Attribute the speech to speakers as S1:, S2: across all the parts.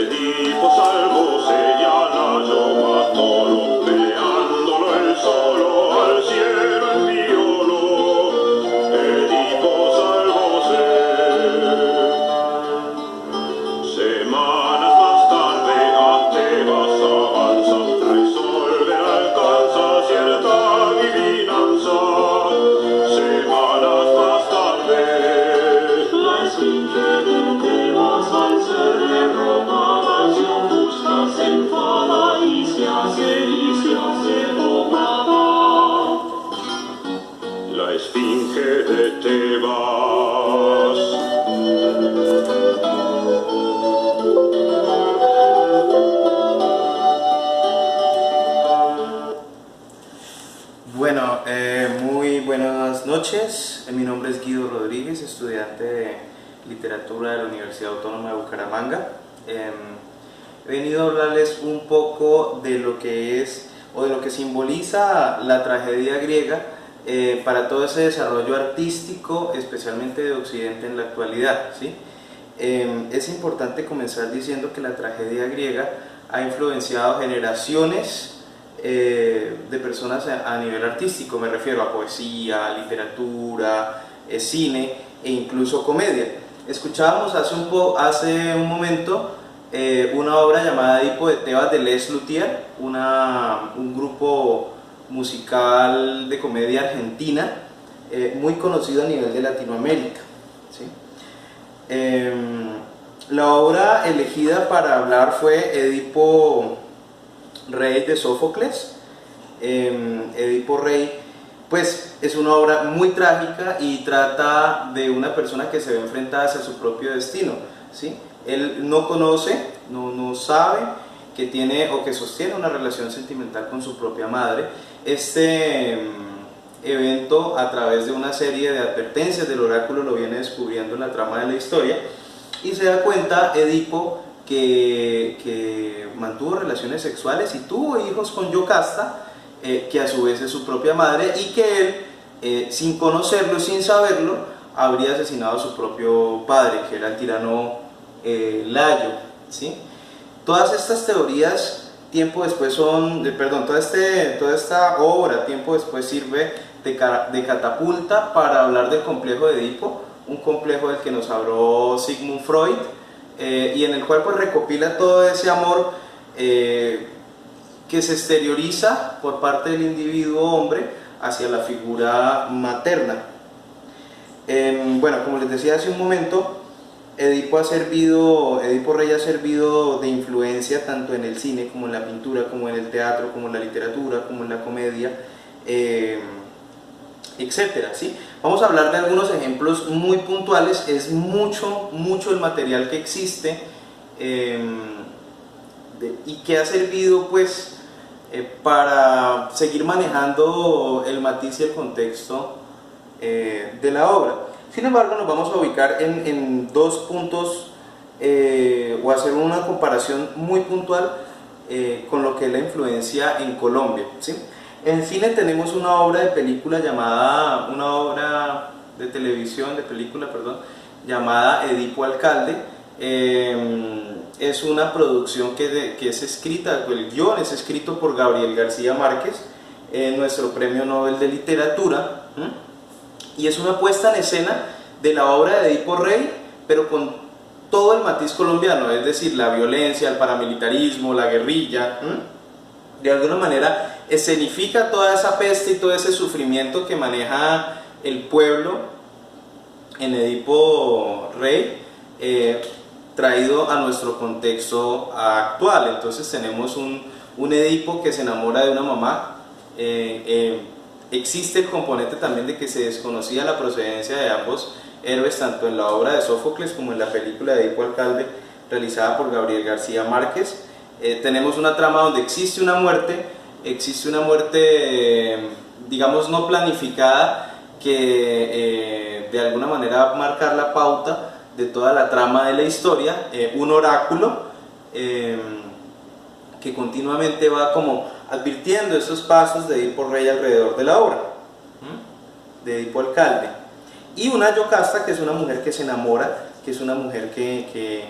S1: Edipo salvo señala, yo mato, peleándolo él solo, al cielo enviólo. Edipo salvo semanas más tarde a Tebas avanza, resolver alcanza cierta adivinanza. Semanas más tarde, la esfinge de Tebas al ser de Roma, acción justa se enfada y se hace tomada. La esfinge de Tebas.
S2: Bueno, muy buenas noches. Mi nombre es Guido Rodríguez, estudiante de literatura de la Universidad Autónoma de Bucaramanga. He venido a hablarles un poco de lo que es o de lo que simboliza la tragedia griega para todo ese desarrollo artístico, especialmente de Occidente en la actualidad, ¿sí? Es importante comenzar diciendo que la tragedia griega ha influenciado generaciones de personas a nivel artístico. Me refiero a poesía, literatura, cine e incluso comedia. Escuchábamos hace un momento una obra llamada Edipo de Tebas de Les Luthier, un grupo musical de comedia argentina muy conocido a nivel de Latinoamérica, ¿sí? La obra elegida para hablar fue Edipo Rey de Sófocles. Edipo Rey pues es una obra muy trágica y trata de una persona que se ve enfrentada hacia su propio destino, ¿sí? Él no conoce, no sabe que tiene o que sostiene una relación sentimental con su propia madre. Este evento, a través de una serie de advertencias del oráculo, lo viene descubriendo en la trama de la historia y se da cuenta Edipo que mantuvo relaciones sexuales y tuvo hijos con Yocasta, que a su vez es su propia madre, y que él, sin conocerlo, sin saberlo, habría asesinado a su propio padre, que era el tirano Layo, ¿sí? Todas estas teorías tiempo después toda esta obra tiempo después sirve de catapulta para hablar del complejo de Edipo, un complejo del que nos habló Sigmund Freud, y en el cual pues recopila todo ese amor que se exterioriza por parte del individuo hombre hacia la figura materna. Bueno, como les decía hace un momento, Edipo Rey ha servido de influencia tanto en el cine como en la pintura, como en el teatro, como en la literatura, como en la comedia, etcétera, ¿sí? Vamos a hablar de algunos ejemplos muy puntuales. Es mucho el material que existe y que ha servido pues para seguir manejando el matiz y el contexto de la obra. Sin embargo, nos vamos a ubicar en dos puntos o hacer una comparación muy puntual con lo que es la influencia en Colombia, ¿sí? En cine tenemos una obra de película llamada Edipo Alcalde. Es una producción que es escrita, el guión es escrito por Gabriel García Márquez, nuestro premio Nobel de Literatura, y es una puesta en escena de la obra de Edipo Rey, pero con todo el matiz colombiano, es decir, la violencia, el paramilitarismo, la guerrilla. De alguna manera escenifica toda esa peste y todo ese sufrimiento que maneja el pueblo en Edipo Rey, traído a nuestro contexto actual. Entonces tenemos un Edipo que se enamora de una mamá. Existe el componente también de que se desconocía la procedencia de ambos héroes, tanto en la obra de Sófocles como en la película de Edipo Alcalde, realizada por Gabriel García Márquez. Tenemos una trama donde existe una muerte, digamos no planificada, que de alguna manera va a marcar la pauta de toda la trama de la historia, un oráculo que continuamente va como advirtiendo esos pasos de Edipo Rey alrededor de la obra, de Edipo Alcalde, y una Yocasta, que es una mujer que se enamora, que es una mujer que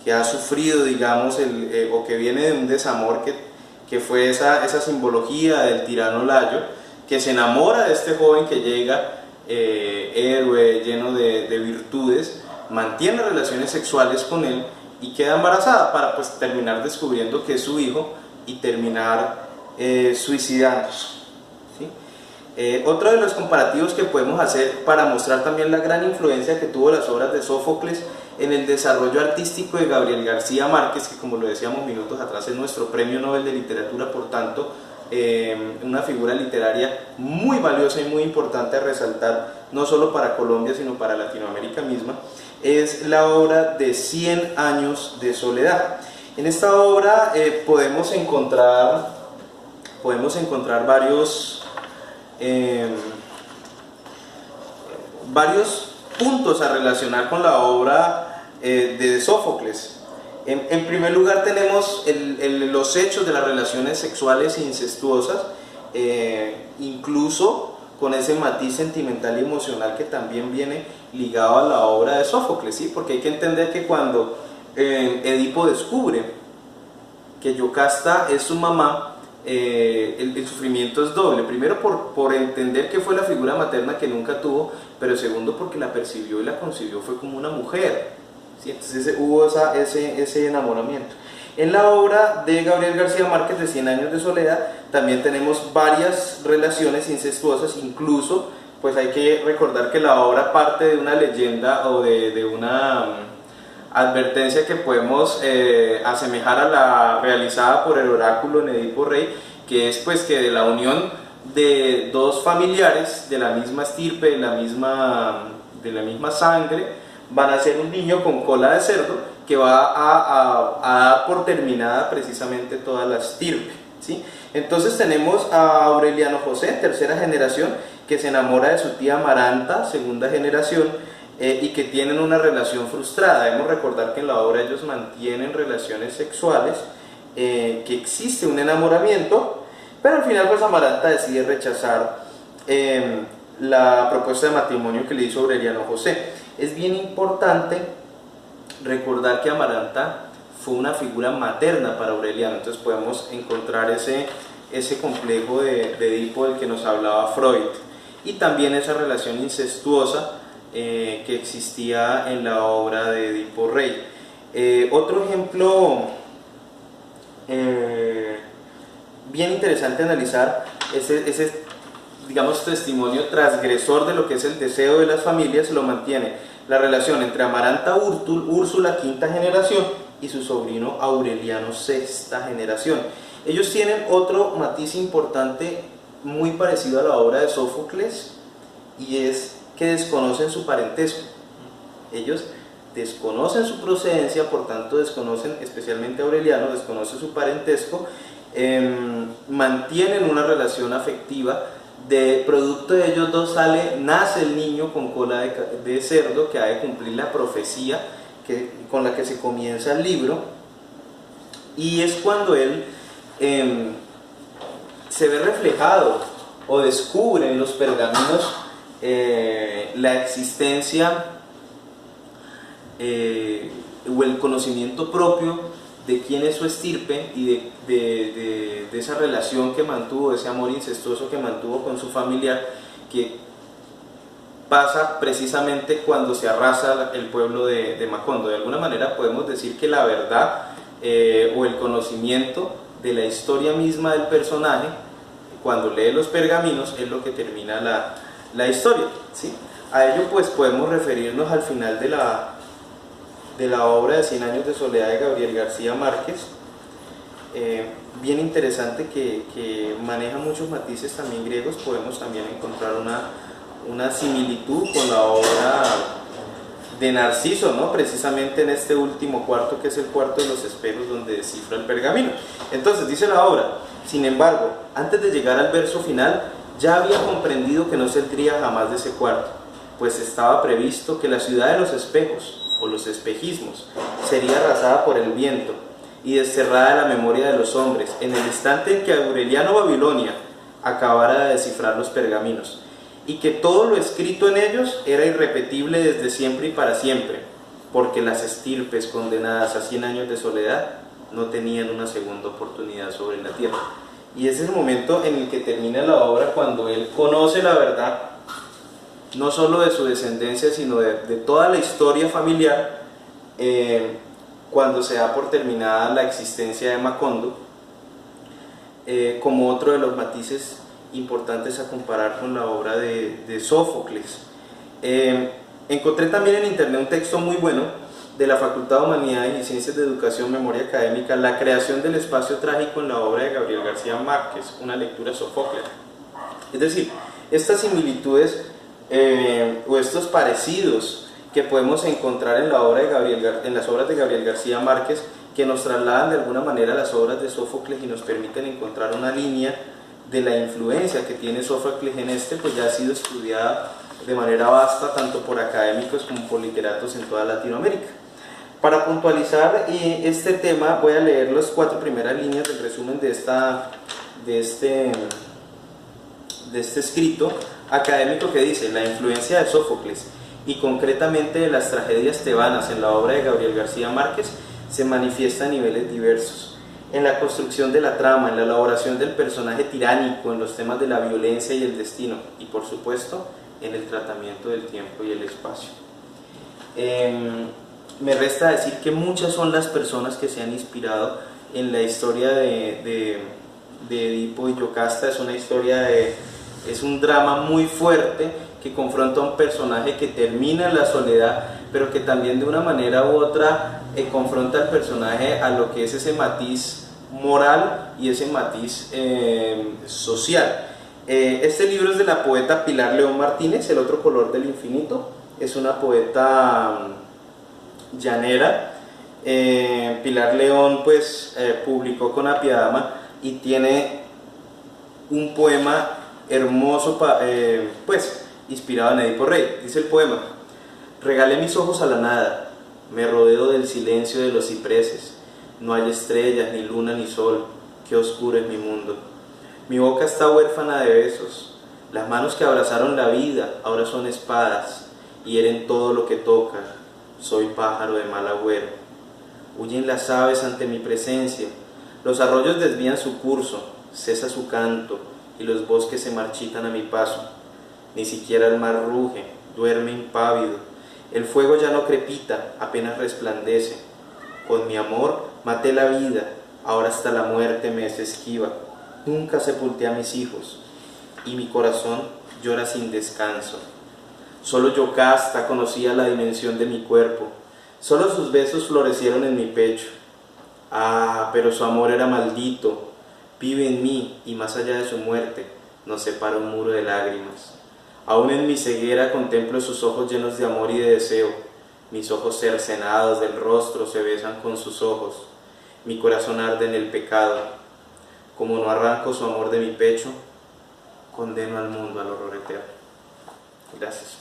S2: que ha sufrido, digamos, o que viene de un desamor que fue esa simbología del tirano Layo, que se enamora de este joven que llega, héroe, lleno de virtudes, mantiene relaciones sexuales con él y queda embarazada para pues terminar descubriendo que es su hijo y terminar suicidándose. ¿Sí? Otro de los comparativos que podemos hacer para mostrar también la gran influencia que tuvo las obras de Sófocles en el desarrollo artístico de Gabriel García Márquez, que como lo decíamos minutos atrás es nuestro premio Nobel de Literatura, por tanto una figura literaria muy valiosa y muy importante a resaltar, no solo para Colombia sino para Latinoamérica misma, es la obra de 100 años de soledad. En esta obra podemos encontrar varios puntos a relacionar con la obra de Sófocles. En primer lugar tenemos los hechos de las relaciones sexuales incestuosas, incluso con ese matiz sentimental y emocional que también viene ligado a la obra de Sófocles, ¿sí? Porque hay que entender que cuando Edipo descubre que Yocasta es su mamá, el sufrimiento es doble. Primero por entender que fue la figura materna que nunca tuvo, pero segundo porque la percibió y la concibió fue como una mujer, ¿sí? Entonces hubo ese enamoramiento. En la obra de Gabriel García Márquez de 100 años de soledad también tenemos varias relaciones incestuosas, incluso pues hay que recordar que la obra parte de una leyenda o de una advertencia que podemos asemejar a la realizada por el oráculo en Edipo Rey, que es pues que de la unión de dos familiares de la misma estirpe, de la misma sangre, van a ser un niño con cola de cerdo que va a dar por terminada precisamente toda la estirpe, ¿sí? Entonces tenemos a Aureliano José, tercera generación, que se enamora de su tía Amaranta, segunda generación, y que tienen una relación frustrada. Debemos recordar que en la obra ellos mantienen relaciones sexuales, que existe un enamoramiento, pero al final pues Amaranta decide rechazar la propuesta de matrimonio que le hizo Aureliano José. Es bien importante recordar que Amaranta fue una figura materna para Aureliano, entonces podemos encontrar ese complejo de Edipo del que nos hablaba Freud, y también esa relación incestuosa que existía en la obra de Edipo Rey. Otro ejemplo bien interesante analizar ese digamos testimonio transgresor de lo que es el deseo de las familias, lo mantiene la relación entre Amaranta Úrsula, quinta generación, y su sobrino Aureliano, sexta generación. Ellos tienen otro matiz importante muy parecido a la obra de Sófocles, y es que desconocen su parentesco. Ellos desconocen su procedencia, por tanto desconocen, especialmente Aureliano, desconoce su parentesco, mantienen una relación afectiva. De producto de ellos dos nace el niño con cola de cerdo, que ha de cumplir la profecía con la que se comienza el libro, y es cuando él se ve reflejado o descubre en los pergaminos la existencia o el conocimiento propio de quién es su estirpe y de esa relación que mantuvo, ese amor incestuoso que mantuvo con su familiar, que pasa precisamente cuando se arrasa el pueblo de Macondo. De alguna manera podemos decir que la verdad o el conocimiento de la historia misma del personaje, cuando lee los pergaminos, es lo que termina la historia, ¿sí? A ello pues podemos referirnos al final de la obra de 100 años de soledad de Gabriel García Márquez, bien interesante, que maneja muchos matices también griegos. Podemos también encontrar una similitud con la obra de Narciso, ¿no? Precisamente en este último cuarto, que es el cuarto de los espejos, donde descifra el pergamino. Entonces dice la obra: sin embargo, antes de llegar al verso final, ya había comprendido que no saldría jamás de ese cuarto, pues estaba previsto que la ciudad de los espejos, o los espejismos, sería arrasada por el viento y desterrada de la memoria de los hombres en el instante en que Aureliano Babilonia acabara de descifrar los pergaminos, y que todo lo escrito en ellos era irrepetible desde siempre y para siempre, porque las estirpes condenadas a 100 años de soledad no tenían una segunda oportunidad sobre la tierra. Y ese es el momento en el que termina la obra, cuando él conoce la verdad, no solo de su descendencia, sino de toda la historia familiar, cuando se da por terminada la existencia de Macondo, como otro de los matices importantes a comparar con la obra de Sófocles. Encontré también en internet un texto muy bueno de la Facultad de Humanidades y Ciencias de Educación, Memoria Académica, la creación del espacio trágico en la obra de Gabriel García Márquez, una lectura sofoclera. Es decir, estas similitudes o estos parecidos que podemos encontrar en, en las obras de Gabriel García Márquez, que nos trasladan de alguna manera a las obras de Sófocles y nos permiten encontrar una línea de la influencia que tiene Sófocles en pues ya ha sido estudiada de manera vasta tanto por académicos como por literatos en toda Latinoamérica. Para puntualizar este tema, voy a leer las 4 primeras líneas del resumen de este escrito académico, que dice: la influencia de Sófocles y concretamente de las tragedias tebanas en la obra de Gabriel García Márquez se manifiesta a niveles diversos: en la construcción de la trama, en la elaboración del personaje tiránico, en los temas de la violencia y el destino, y por supuesto en el tratamiento del tiempo y el espacio. Me resta decir que muchas son las personas que se han inspirado en la historia de Edipo y Yocasta. Es una historia es un drama muy fuerte que confronta a un personaje que termina en la soledad, pero que también de una manera u otra confronta al personaje a lo que es ese matiz moral y ese matiz social. Este libro es de la poeta Pilar León Martínez, El otro color del infinito. Es una poeta llanera. Pilar León publicó con Apiadama y tiene un poema hermoso inspirado en Edipo Rey. Dice el poema: regalé mis ojos a la nada, me rodeo del silencio de los cipreses, no hay estrellas, ni luna, ni sol, qué oscuro es mi mundo. Mi boca está huérfana de besos, las manos que abrazaron la vida ahora son espadas, hieren todo lo que tocan, soy pájaro de mal agüero. Huyen las aves ante mi presencia, los arroyos desvían su curso, cesa su canto, y los bosques se marchitan a mi paso. Ni siquiera el mar ruge, duerme impávido, el fuego ya no crepita, apenas resplandece. Con mi amor maté la vida, ahora hasta la muerte me es esquiva. Nunca sepulté a mis hijos, y mi corazón llora sin descanso. Solo Yocasta conocía la dimensión de mi cuerpo, solo sus besos florecieron en mi pecho. Ah, pero su amor era maldito, vive en mí, y más allá de su muerte nos separa un muro de lágrimas. Aún en mi ceguera contemplo sus ojos llenos de amor y de deseo. Mis ojos cercenados del rostro se besan con sus ojos. Mi corazón arde en el pecado. Como no arranco su amor de mi pecho, condeno al mundo al horror eterno. Gracias.